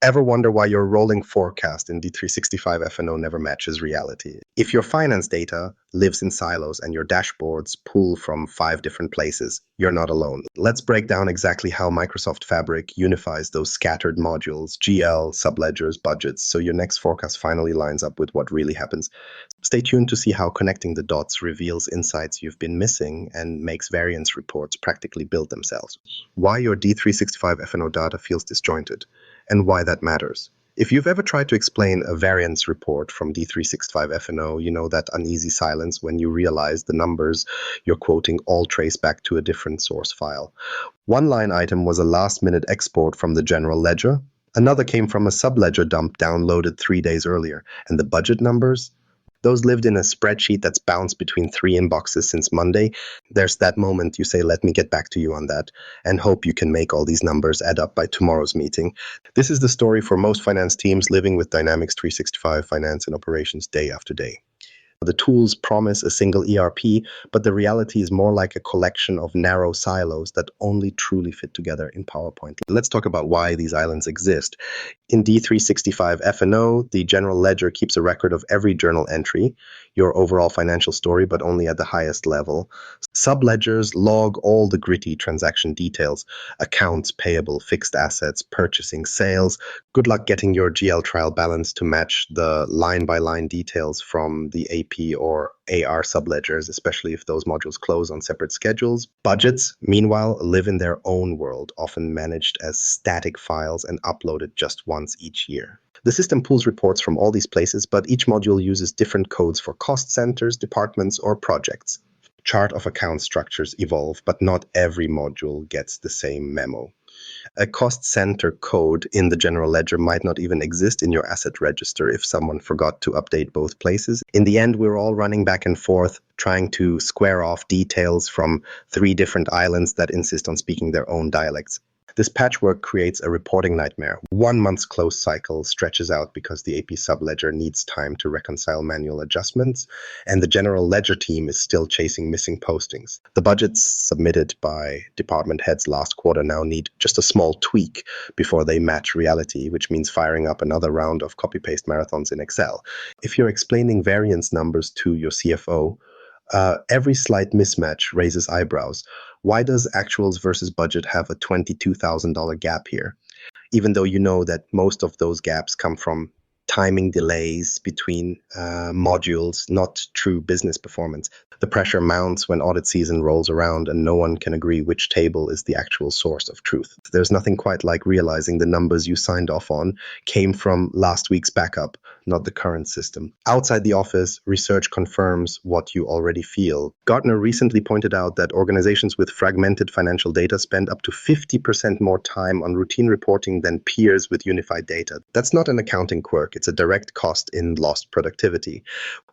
Ever wonder why your rolling forecast in D365 F&O never matches reality? If your finance data lives in silos and your dashboards pull from 5 different places, you're not alone. Let's break down exactly how Microsoft Fabric unifies those scattered modules, GL, subledgers, budgets, so your next forecast finally lines up with what really happens. Stay tuned to see how connecting the dots reveals insights you've been missing and makes variance reports practically build themselves. Why your D365 F&O data feels disjointed, and why that matters. If you've ever tried to explain a variance report from D365 F&O, you know that uneasy silence when you realize the numbers you're quoting all trace back to a different source file. One line item was a last-minute export from the general ledger. Another came from a subledger dump downloaded 3 days earlier. And the budget numbers? Those lived in a spreadsheet that's bounced between 3 inboxes since Monday. There's that moment you say, let me get back to you on that, and hope you can make all these numbers add up by tomorrow's meeting. This is the story for most finance teams living with Dynamics 365 Finance and Operations day after day. The tools promise a single ERP, but the reality is more like a collection of narrow silos that only truly fit together in PowerPoint. Let's talk about why these islands exist. In D365 F&O, the general ledger keeps a record of every journal entry, your overall financial story, but only at the highest level. Subledgers log all the gritty transaction details, accounts payable, fixed assets, purchasing, sales. Good luck getting your GL trial balance to match the line-by-line details from the AP or AR subledgers, especially if those modules close on separate schedules. Budgets, meanwhile, live in their own world, often managed as static files and uploaded just once each year. The system pulls reports from all these places, but each module uses different codes for cost centers, departments, or projects. Chart of account structures evolve, but not every module gets the same memo. A cost center code in the general ledger might not even exist in your asset register if someone forgot to update both places. In the end, we're all running back and forth, trying to square off details from 3 different islands that insist on speaking their own dialects. This patchwork creates a reporting nightmare. 1 month's close cycle stretches out because the AP subledger needs time to reconcile manual adjustments, and the general ledger team is still chasing missing postings. The budgets submitted by department heads last quarter now need just a small tweak before they match reality, which means firing up another round of copy-paste marathons in Excel. If you're explaining variance numbers to your CFO, every slight mismatch raises eyebrows. Why does actuals versus budget have a $22,000 gap here? Even though you know that most of those gaps come from timing delays between modules, not true business performance. The pressure mounts when audit season rolls around and no one can agree which table is the actual source of truth. There's nothing quite like realizing the numbers you signed off on came from last week's backup, not the current system. Outside the office, research confirms what you already feel. Gartner recently pointed out that organizations with fragmented financial data spend up to 50% more time on routine reporting than peers with unified data. That's not an accounting quirk. It's a direct cost in lost productivity.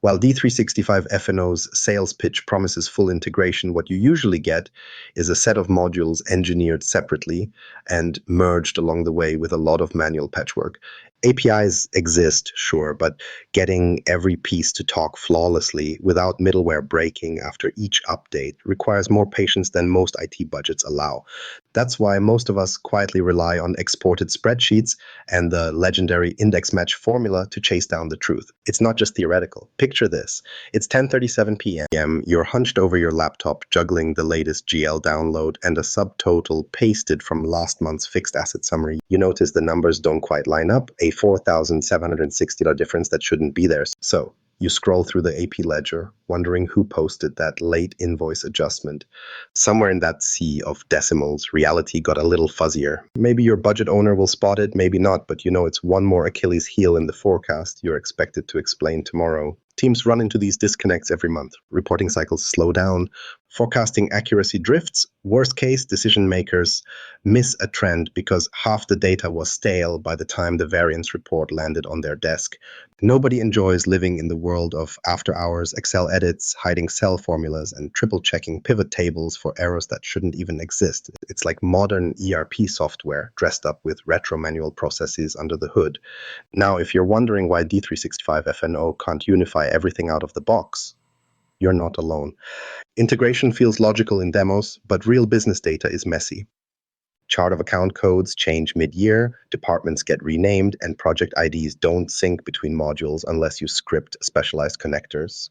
While D365 F&O's sales pitch promises full integration, what you usually get is a set of modules engineered separately and merged along the way with a lot of manual patchwork. APIs exist, sure, but getting every piece to talk flawlessly without middleware breaking after each update requires more patience than most IT budgets allow. That's why most of us quietly rely on exported spreadsheets and the legendary index match formula to chase down the truth. It's not just theoretical. Picture this. It's 10:37 p.m. You're hunched over your laptop, juggling the latest GL download and a subtotal pasted from last month's fixed asset summary. You notice the numbers don't quite line up, a $4,760 difference that shouldn't be there. So you scroll through the AP ledger, wondering who posted that late invoice adjustment. Somewhere in that sea of decimals, reality got a little fuzzier. Maybe your budget owner will spot it, maybe not, but you know it's one more Achilles heel in the forecast you're expected to explain tomorrow. Teams run into these disconnects every month. Reporting cycles slow down, forecasting accuracy drifts. Worst case, decision makers miss a trend because half the data was stale by the time the variance report landed on their desk. Nobody enjoys living in the world of after-hours Excel edits, hiding cell formulas, and triple-checking pivot tables for errors that shouldn't even exist. It's like modern ERP software dressed up with retro manual processes under the hood. Now, if you're wondering why D365 F&O can't unify everything out of the box, you're not alone. Integration feels logical in demos, but real business data is messy. Chart of account codes change mid-year, departments get renamed, and project IDs don't sync between modules unless you script specialized connectors.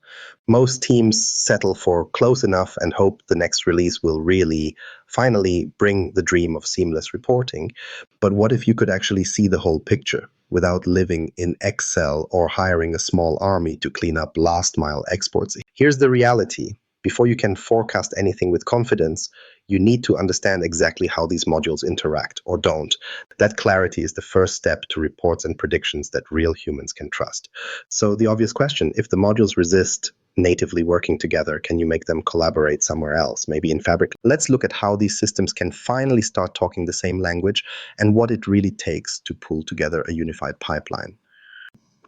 Most teams settle for close enough and hope the next release will really finally bring the dream of seamless reporting. But what if you could actually see the whole picture without living in Excel or hiring a small army to clean up last mile exports? Here's the reality. Before you can forecast anything with confidence, you need to understand exactly how these modules interact or don't. That clarity is the first step to reports and predictions that real humans can trust. So the obvious question, if the modules resist natively working together, can you make them collaborate somewhere else, maybe in Fabric? Let's look at how these systems can finally start talking the same language and what it really takes to pull together a unified pipeline.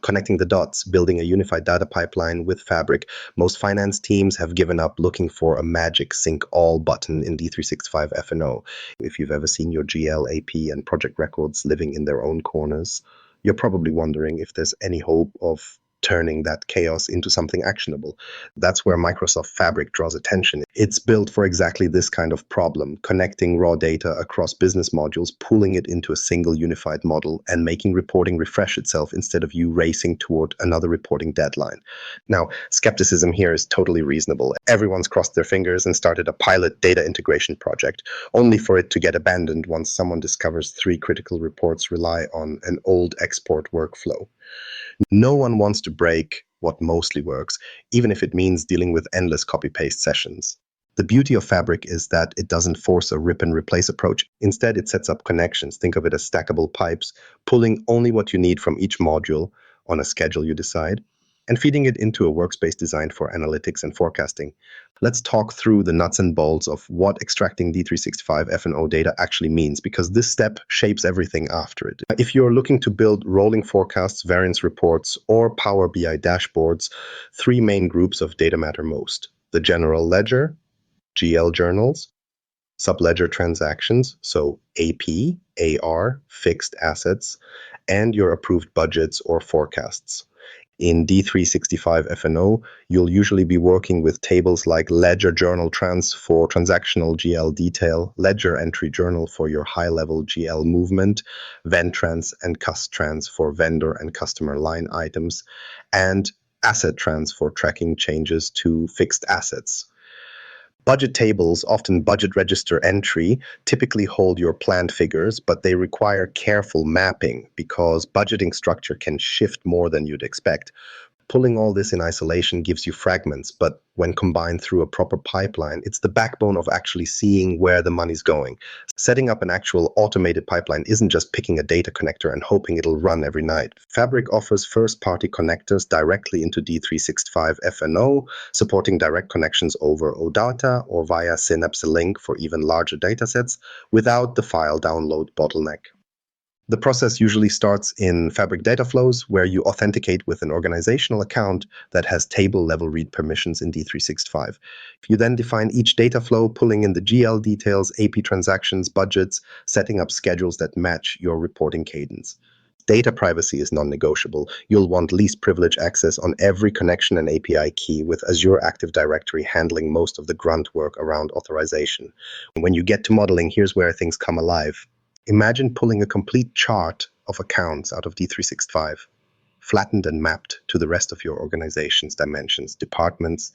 Connecting the dots, building a unified data pipeline with Fabric. Most finance teams have given up looking for a magic sync all button in D365 F&O. If you've ever seen your GL, AP, and project records living in their own corners, you're probably wondering if there's any hope of turning that chaos into something actionable. That's where Microsoft Fabric draws attention. It's built for exactly this kind of problem, connecting raw data across business modules, pulling it into a single unified model, and making reporting refresh itself instead of you racing toward another reporting deadline. Now, skepticism here is totally reasonable. Everyone's crossed their fingers and started a pilot data integration project, only for it to get abandoned once someone discovers 3 critical reports rely on an old export workflow. No one wants to break what mostly works, even if it means dealing with endless copy-paste sessions. The beauty of Fabric is that it doesn't force a rip-and-replace approach. Instead, it sets up connections. Think of it as stackable pipes, pulling only what you need from each module on a schedule you decide, and feeding it into a workspace designed for analytics and forecasting. Let's talk through the nuts and bolts of what extracting D365 F&O data actually means, because this step shapes everything after it. If you're looking to build rolling forecasts, variance reports, or Power BI dashboards, 3 main groups of data matter most: the general ledger, GL journals, subledger transactions, so AP, AR, fixed assets, and your approved budgets or forecasts. In D365 F&O, you'll usually be working with tables like ledger journal trans for transactional GL detail, ledger entry journal for your high-level GL movement, ventrans and custtrans for vendor and customer line items, and asset trans for tracking changes to fixed assets. Budget tables, often budget register entry, typically hold your planned figures, but they require careful mapping because budgeting structure can shift more than you'd expect. Pulling all this in isolation gives you fragments, but when combined through a proper pipeline, it's the backbone of actually seeing where the money's going. Setting up an actual automated pipeline isn't just picking a data connector and hoping it'll run every night. Fabric offers first-party connectors directly into D365 F&O, supporting direct connections over OData or via Synapse Link for even larger datasets without the file download bottleneck. The process usually starts in Fabric data flows, where you authenticate with an organizational account that has table-level read permissions in D365. You then define each data flow, pulling in the GL details, AP transactions, budgets, setting up schedules that match your reporting cadence. Data privacy is non-negotiable. You'll want least privilege access on every connection and API key, with Azure Active Directory handling most of the grunt work around authorization. When you get to modeling, here's where things come alive. Imagine pulling a complete chart of accounts out of D365, flattened and mapped to the rest of your organization's dimensions, departments,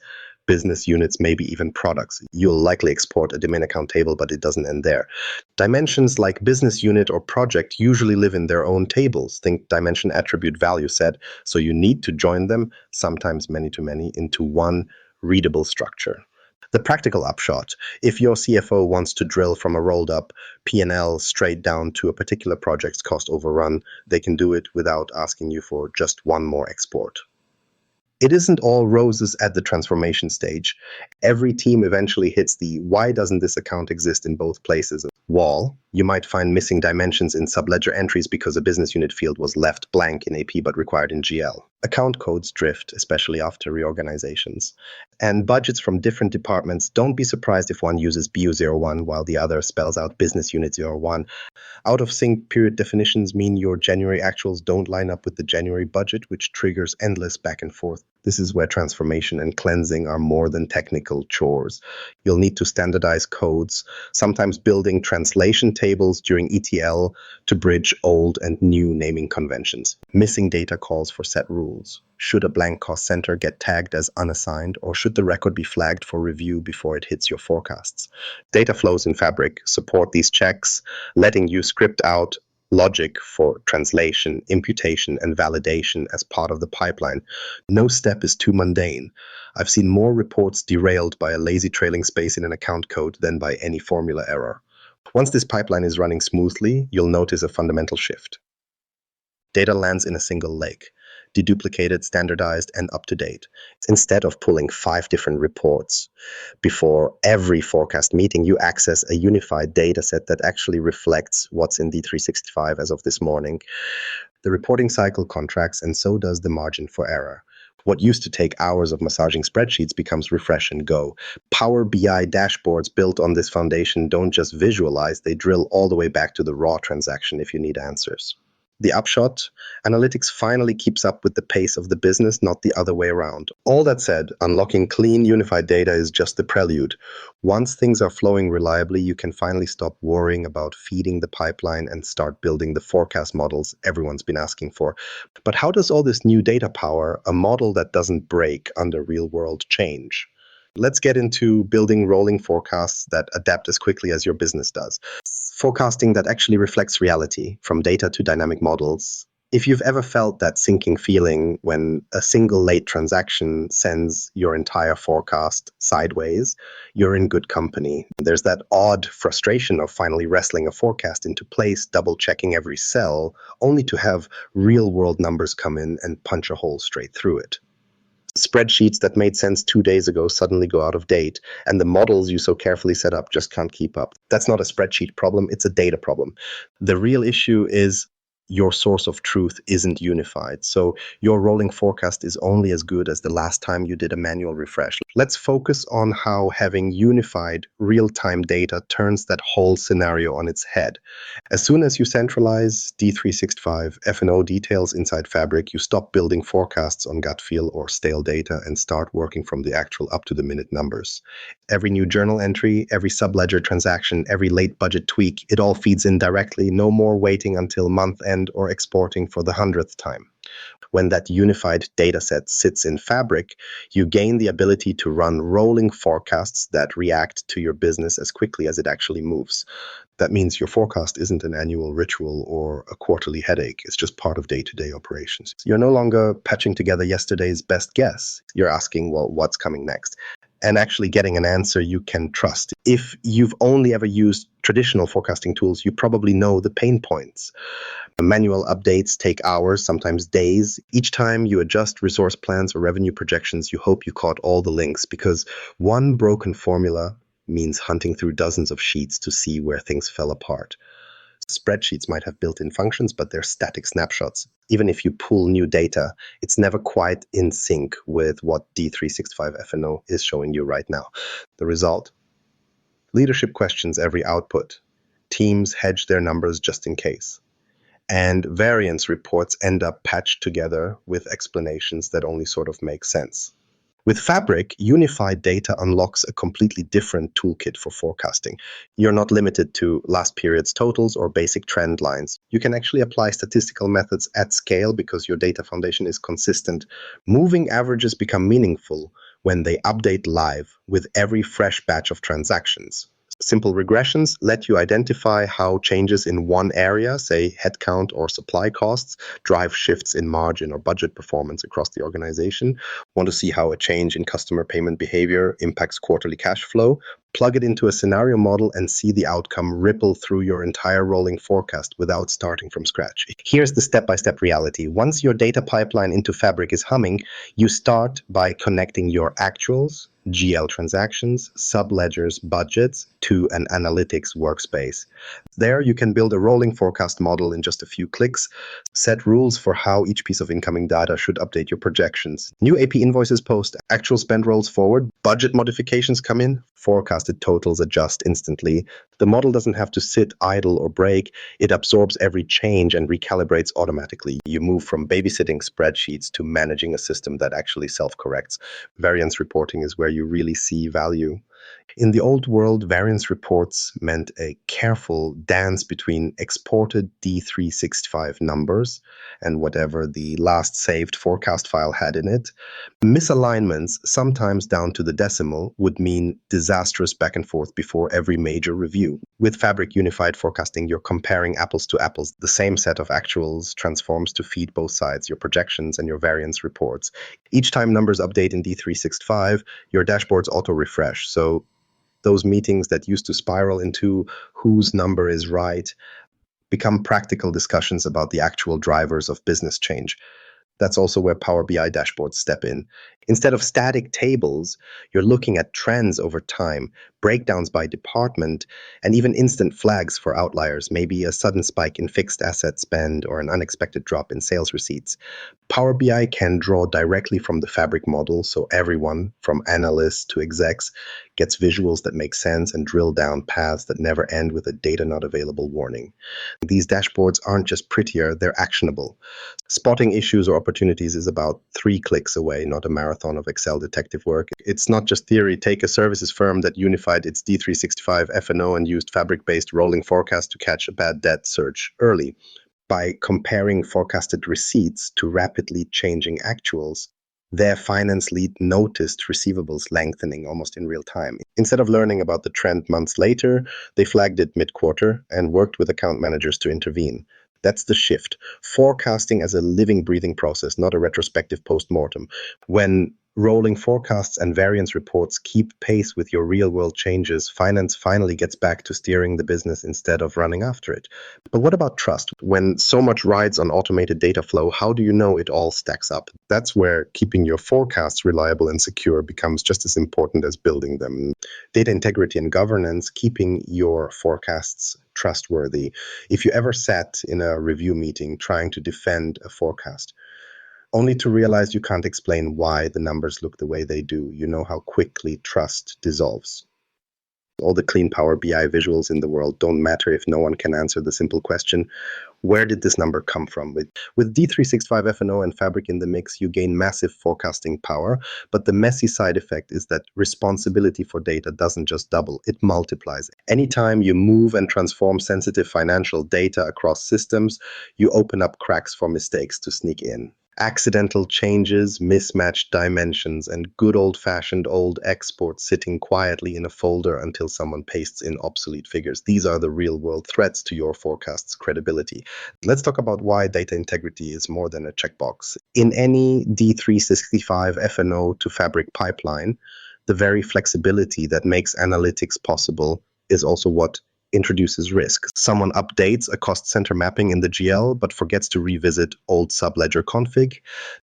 business units, maybe even products. You'll likely export a domain account table, but it doesn't end there. Dimensions like business unit or project usually live in their own tables. Think dimension attribute value set, so you need to join them, sometimes many to many, into one readable structure. The practical upshot: if your CFO wants to drill from a rolled up P&L straight down to a particular project's cost overrun, they can do it without asking you for just one more export. It isn't all roses at the transformation stage. Every team eventually hits the "why doesn't this account exist in both places" wall. You might find missing dimensions in subledger entries because a business unit field was left blank in AP but required in GL. Account codes drift, especially after reorganizations. And budgets from different departments, don't be surprised if one uses BU01 while the other spells out business unit 01. Out of sync period definitions mean your January actuals don't line up with the January budget, which triggers endless back and forth. This is where transformation and cleansing are more than technical chores. You'll need to standardize codes, sometimes building translation tables during ETL to bridge old and new naming conventions. Missing data calls for set rules. Should a blank cost center get tagged as unassigned, or should the record be flagged for review before it hits your forecasts? Data flows in Fabric support these checks, letting you script out logic for translation, imputation, and validation as part of the pipeline. No step is too mundane. I've seen more reports derailed by a lazy trailing space in an account code than by any formula error. Once this pipeline is running smoothly, you'll notice a fundamental shift. Data lands in a single lake, deduplicated, standardized, and up to date. Instead of pulling 5 different reports before every forecast meeting, you access a unified data set that actually reflects what's in D365 as of this morning. The reporting cycle contracts, and so does the margin for error. What used to take hours of massaging spreadsheets becomes refresh and go. Power BI dashboards built on this foundation don't just visualize, they drill all the way back to the raw transaction if you need answers. The upshot, analytics finally keeps up with the pace of the business, not the other way around. All that said, unlocking clean, unified data is just the prelude. Once things are flowing reliably, you can finally stop worrying about feeding the pipeline and start building the forecast models everyone's been asking for. But how does all this new data power a model that doesn't break under real-world change? Let's get into building rolling forecasts that adapt as quickly as your business does. Forecasting that actually reflects reality, from data to dynamic models. If you've ever felt that sinking feeling when a single late transaction sends your entire forecast sideways, you're in good company. There's that odd frustration of finally wrestling a forecast into place, double-checking every cell, only to have real-world numbers come in and punch a hole straight through it. Spreadsheets that made sense 2 days ago suddenly go out of date, and the models you so carefully set up just can't keep up. That's not a spreadsheet problem, it's a data problem. The real issue is your source of truth isn't unified. So your rolling forecast is only as good as the last time you did a manual refresh. Let's focus on how having unified real-time data turns that whole scenario on its head. As soon as you centralize D365 F&O details inside Fabric, you stop building forecasts on gut feel or stale data and start working from the actual up-to-the-minute numbers. Every new journal entry, every subledger transaction, every late budget tweak, it all feeds in directly. No more waiting until month end or exporting for the 100th time. When that unified dataset sits in Fabric, you gain the ability to run rolling forecasts that react to your business as quickly as it actually moves. That means your forecast isn't an annual ritual or a quarterly headache. It's just part of day-to-day operations. You're no longer patching together yesterday's best guess. You're asking, well, what's coming next? And actually getting an answer you can trust. If you've only ever used traditional forecasting tools, you probably know the pain points. Manual updates take hours, sometimes days. Each time you adjust resource plans or revenue projections, you hope you caught all the links, because one broken formula means hunting through dozens of sheets to see where things fell apart. Spreadsheets might have built-in functions, but they're static snapshots. Even if you pull new data, it's never quite in sync with what D365 F&O is showing you right now. The result? Leadership questions every output. Teams hedge their numbers just in case. And variance reports end up patched together with explanations that only sort of make sense. With Fabric, unified data unlocks a completely different toolkit for forecasting. You're not limited to last period's totals or basic trend lines. You can actually apply statistical methods at scale because your data foundation is consistent. Moving averages become meaningful when they update live with every fresh batch of transactions. Simple regressions let you identify how changes in one area, say headcount or supply costs, drive shifts in margin or budget performance across the organization. Want to see how a change in customer payment behavior impacts quarterly cash flow? Plug it into a scenario model and see the outcome ripple through your entire rolling forecast without starting from scratch. Here's the step-by-step reality. Once your data pipeline into Fabric is humming, you start by connecting your actuals GL transactions, subledgers, budgets, to an analytics workspace. There, you can build a rolling forecast model in just a few clicks, set rules for how each piece of incoming data should update your projections. New AP invoices post, actual spend rolls forward, budget modifications come in, forecasted totals adjust instantly. The model doesn't have to sit idle or break. It absorbs every change and recalibrates automatically. You move from babysitting spreadsheets to managing a system that actually self-corrects. Variance reporting is where you really see value. In the old world, variance reports meant a careful dance between exported D365 numbers and whatever the last saved forecast file had in it. Misalignments, sometimes down to the decimal, would mean disastrous back and forth before every major review. With Fabric Unified Forecasting, you're comparing apples to apples. The same set of actuals transforms to feed both sides, your projections and your variance reports. Each time numbers update in D365, your dashboards auto-refresh. So those meetings that used to spiral into whose number is right become practical discussions about the actual drivers of business change. That's also where Power BI dashboards step in. Instead of static tables, you're looking at trends over time, breakdowns by department, and even instant flags for outliers, maybe a sudden spike in fixed asset spend or an unexpected drop in sales receipts. Power BI can draw directly from the Fabric model, so everyone, from analysts to execs, gets visuals that make sense and drill down paths that never end with a data not available warning. These dashboards aren't just prettier, they're actionable. Spotting issues or opportunities is about 3 clicks away, not a marathon of Excel detective work. It's not just theory. Take a services firm that unified its D365 F&O and used Fabric-based rolling forecast to catch a bad debt surge early. By comparing forecasted receipts to rapidly changing actuals, their finance lead noticed receivables lengthening almost in real time. Instead of learning about the trend months later, they flagged it mid-quarter and worked with account managers to intervene. That's the shift. Forecasting as a living, breathing process, not a retrospective post-mortem. When rolling forecasts and variance reports keep pace with your real-world changes, finance finally gets back to steering the business instead of running after it. But what about trust? When so much rides on automated data flow, how do you know it all stacks up? That's where keeping your forecasts reliable and secure becomes just as important as building them. Data integrity and governance, keeping your forecasts trustworthy. If you ever sat in a review meeting trying to defend a forecast, only to realize you can't explain why the numbers look the way they do, you know how quickly trust dissolves. All the clean Power BI visuals in the world don't matter if no one can answer the simple question, where did this number come from? With D365 F&O and Fabric in the mix, you gain massive forecasting power, but the messy side effect is that responsibility for data doesn't just double, it multiplies. Anytime you move and transform sensitive financial data across systems, you open up cracks for mistakes to sneak in. Accidental changes, mismatched dimensions, and good old-fashioned old exports sitting quietly in a folder until someone pastes in obsolete figures. These are the real-world threats to your forecast's credibility. Let's talk about why data integrity is more than a checkbox. In any D365 F&O to Fabric pipeline, the very flexibility that makes analytics possible is also what introduces risk. Someone updates a cost center mapping in the GL but forgets to revisit old subledger config.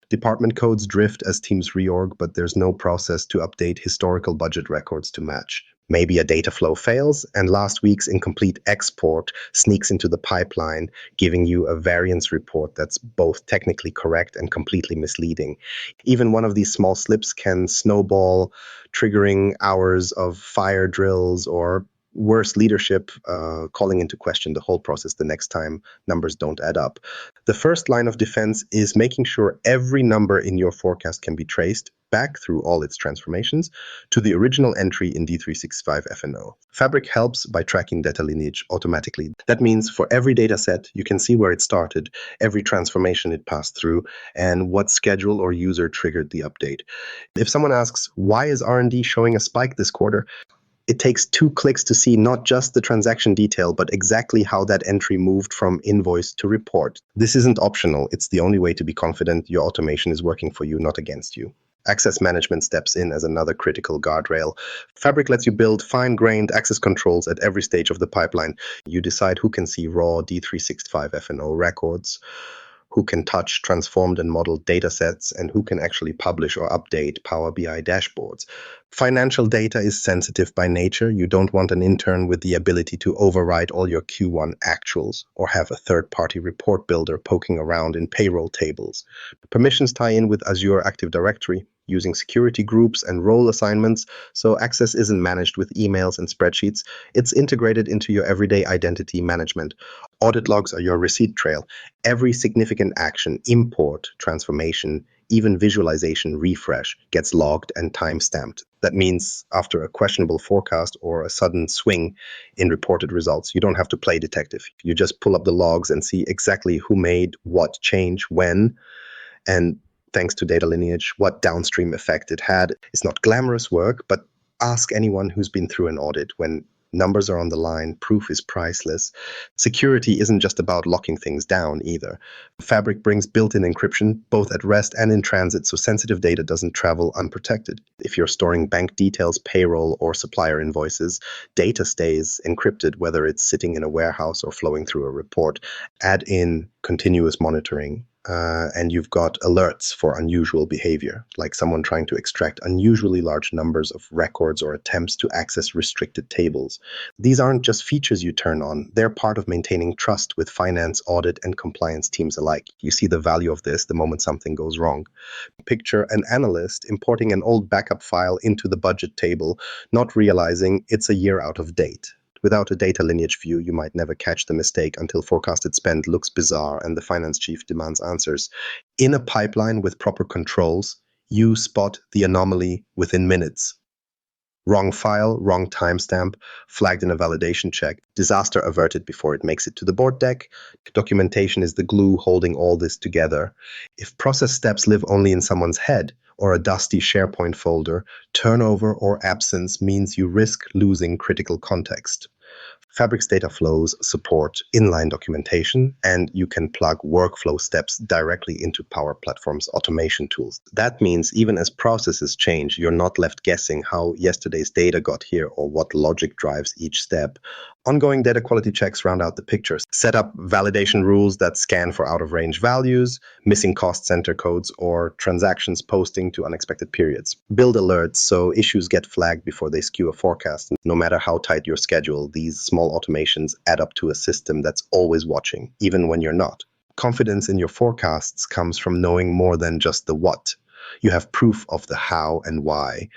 Department codes drift as teams reorg, but there's no process to update historical budget records to match. Maybe a data flow fails, and last week's incomplete export sneaks into the pipeline, giving you a variance report that's both technically correct and completely misleading. Even one of these small slips can snowball, triggering hours of fire drills or worse leadership, calling into question the whole process the next time numbers don't add up. The first line of defense is making sure every number in your forecast can be traced back through all its transformations to the original entry in D365 F&O. Fabric helps by tracking data lineage automatically. That means for every data set, you can see where it started, every transformation it passed through, and what schedule or user triggered the update. If someone asks, why is R&D showing a spike this quarter? It takes 2 clicks to see not just the transaction detail, but exactly how that entry moved from invoice to report. This isn't optional. It's the only way to be confident your automation is working for you, not against you. Access management steps in as another critical guardrail. Fabric lets you build fine-grained access controls at every stage of the pipeline. You decide who can see raw D365 F&O records, who can touch transformed and modeled data sets, and who can actually publish or update Power BI dashboards. Financial data is sensitive by nature. You don't want an intern with the ability to overwrite all your Q1 actuals or have a third-party report builder poking around in payroll tables. Permissions tie in with Azure Active Directory, using security groups and role assignments, so access isn't managed with emails and spreadsheets. It's integrated into your everyday identity management. Audit logs are your receipt trail. Every significant action, import, transformation, even visualization refresh gets logged and time-stamped. That means after a questionable forecast or a sudden swing in reported results, you don't have to play detective. You just pull up the logs and see exactly who made what change when, and thanks to data lineage, what downstream effect it had. It's not glamorous work, but ask anyone who's been through an audit. When numbers are on the line, proof is priceless. Security isn't just about locking things down either. Fabric brings built-in encryption, both at rest and in transit, so sensitive data doesn't travel unprotected. If you're storing bank details, payroll, or supplier invoices, data stays encrypted, whether it's sitting in a warehouse or flowing through a report. Add in continuous monitoring, and you've got alerts for unusual behavior, like someone trying to extract unusually large numbers of records or attempts to access restricted tables. These aren't just features you turn on, they're part of maintaining trust with finance, audit, and compliance teams alike. You see the value of this the moment something goes wrong. Picture an analyst importing an old backup file into the budget table, not realizing it's a year out of date. Without a data lineage view, you might never catch the mistake until forecasted spend looks bizarre and the finance chief demands answers. In a pipeline with proper controls, you spot the anomaly within minutes. Wrong file, wrong timestamp, flagged in a validation check, disaster averted before it makes it to the board deck. Documentation is the glue holding all this together. If process steps live only in someone's head or a dusty SharePoint folder, turnover or absence means you risk losing critical context. Fabric's data flows support inline documentation, and you can plug workflow steps directly into Power Platform's automation tools. That means even as processes change, you're not left guessing how yesterday's data got here or what logic drives each step. Ongoing data quality checks round out the pictures. Set up validation rules that scan for out-of-range values, missing cost center codes, or transactions posting to unexpected periods. Build alerts so issues get flagged before they skew a forecast. No matter how tight your schedule, these small automations add up to a system that's always watching, even when you're not. Confidence in your forecasts comes from knowing more than just the what. You have proof of the how and why.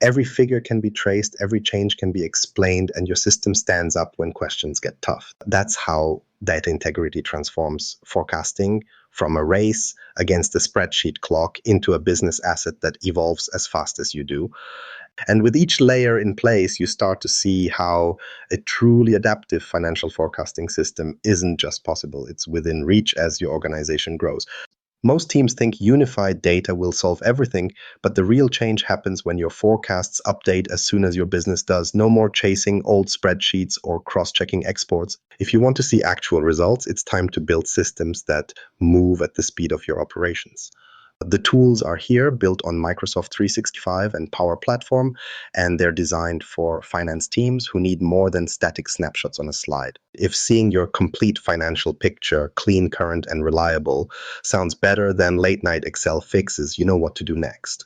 Every figure can be traced, every change can be explained, and your system stands up when questions get tough. That's how data integrity transforms forecasting from a race against a spreadsheet clock into a business asset that evolves as fast as you do. And with each layer in place, you start to see how a truly adaptive financial forecasting system isn't just possible, it's within reach as your organization grows. Most teams think unified data will solve everything, but the real change happens when your forecasts update as soon as your business does. No more chasing old spreadsheets or cross-checking exports. If you want to see actual results, it's time to build systems that move at the speed of your operations. The tools are here, built on Microsoft 365 and Power Platform, and they're designed for finance teams who need more than static snapshots on a slide. If seeing your complete financial picture, clean, current, and reliable, sounds better than late-night Excel fixes, you know what to do next.